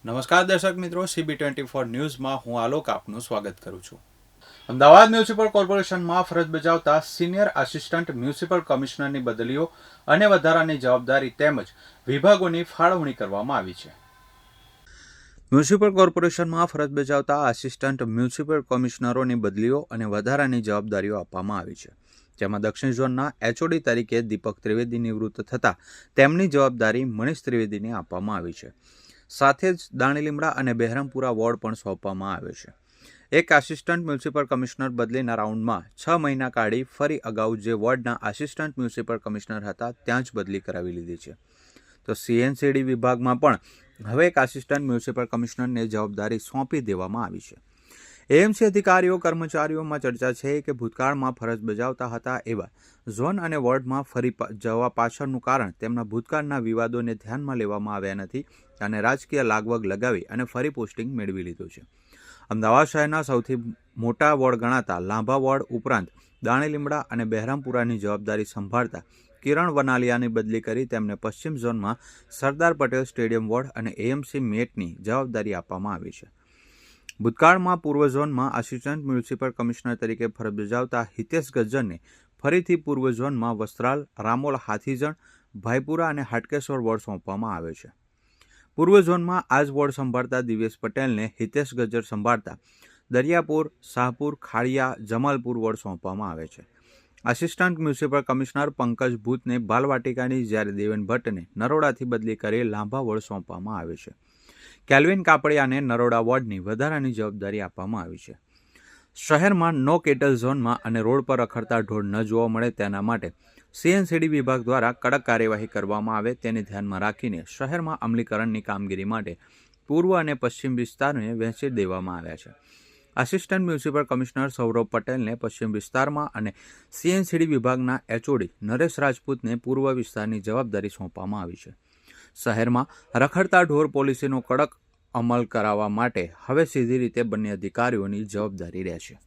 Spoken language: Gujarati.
નમસ્કાર દર્શક મિત્રો, CB24 ન્યૂઝમાં હું આલોક આપનું સ્વાગત કરું છું. અમદાવાદ મ્યુનિસિપલ કોર્પોરેશનમાં ફરજ બજાવતા સિનિયર આસિસ્ટન્ટ મ્યુનિસિપલ કમિશનરની બદલીઓ અને વધારાની જવાબદારી તેમજ વિભાગોની ફાળવણી કરવામાં આવી છે. મ્યુનિસિપલ કોર્પોરેશનમાં ફરજ બજાવતા આસિસ્ટન્ટ મ્યુનિસિપલ કમિશનરોની બદલીઓ અને વધારાની જવાબદારીઓ આપવામાં આવી છે. જેમાં દક્ષિણ ઝોનના HOD તરીકે દીપક ત્રિવેદી નિવૃત્ત થતાં તેમની જવાબદારી મનીષ ત્રિવેદીને આપવામાં આવી છે. સાથે જ દાણીલીમડા અને બહેરામપુરા વોર્ડ પણ સોંપવામાં આવ્યો છે. એક આસિસ્ટન્ટ મ્યુનિસિપલ કમિશનર બદલીના રાઉન્ડમાં 6 મહિના કાઢી ફરી અગાઉ જે વોર્ડના આસિસ્ટન્ટ મ્યુનિસિપલ કમિશનર હતા ત્યાં જ બદલી કરાવી લીધી છે. તો CNCD વિભાગમાં પણ હવે એક આસિસ્ટન્ટ મ્યુનિસિપલ કમિશનરને જવાબદારી સોંપી દેવામાં આવી છે. AMC અધિકારીઓ કર્મચારીઓમાં ચર્ચા છે કે ભૂતકાળમાં ફરજ બજાવતા હતા એવા ઝોન અને વોર્ડમાં ફરી જવા પાછળનું કારણ તેમના ભૂતકાળના વિવાદોને ધ્યાનમાં લેવામાં આવ્યા નથી અને રાજકીય લાગવગ લગાવી અને ફરી પોસ્ટિંગ મેળવી લીધું છે. અમદાવાદ શહેરના સૌથી મોટા વોર્ડ ગણાતા લાંભા વોર્ડ ઉપરાંત દાણીલીમડા અને બહેરામપુરાની જવાબદારી સંભાળતા કિરણ વનાલિયાની બદલી કરી તેમને પશ્ચિમ ઝોનમાં સરદાર પટેલ સ્ટેડિયમ વોર્ડ અને AMC મેટની જવાબદારી આપવામાં આવી છે. ભૂતકાળમાં પૂર્વ ઝોનમાં આસિસ્ટન્ટ મ્યુનિસિપલ કમિશનર તરીકે ફરજ બજાવતા હિતેશ ગજ્જરને ફરીથી પૂર્વ ઝોનમાં વસ્ત્રાલ, રામોલ, હાથીજણ, ભાઈપુરા અને હાટકેશ્વર વોર્ડ સોંપવામાં આવે છે. પૂર્વ ઝોનમાં આ જ વોર્ડ સંભાળતા દિવેશ પટેલને હિતેશ ગજ્જર સંભાળતા દરિયાપુર, શાહપુર, ખાડિયા, જમાલપુર વોર્ડ સોંપવામાં આવે છે. આસિસ્ટન્ટ મ્યુનિસિપલ કમિશનર પંકજ ભૂતને બાલવાટિકાની જ્યારે દેવેન ભટ્ટને નરોડાથી બદલી કરી લાંભા વોર્ડ સોંપવામાં આવે છે. કેલ્વિન કાપડિયાને નરોડા વોર્ડની વધારાની જવાબદારી આપવામાં આવી છે. શહેરમાં નો કેટલ ઝોનમાં અને રોડ પર રખડતા ઢોર ન જોવા મળે તેના માટે CNCD વિભાગ દ્વારા કડક કાર્યવાહી કરવામાં આવે તેને ધ્યાનમાં રાખીને શહેરમાં અમલીકરણની કામગીરી માટે પૂર્વ અને પશ્ચિમ વિસ્તારને વહેંચી દેવામાં આવ્યા છે. આસિસ્ટન્ટ મ્યુનિસિપલ કમિશનર સૌરભ પટેલને પશ્ચિમ વિસ્તારમાં અને CNCD વિભાગના HOD નરેશ રાજપૂતને પૂર્વ વિસ્તારની જવાબદારી સોંપવામાં આવી છે. શહેરમાં રખડતા ઢોર પોલિસીનો કડક અમલ કરાવવા માટે હવે સીધી રીતે બંને અધિકારીઓની જવાબદારી રહેશે.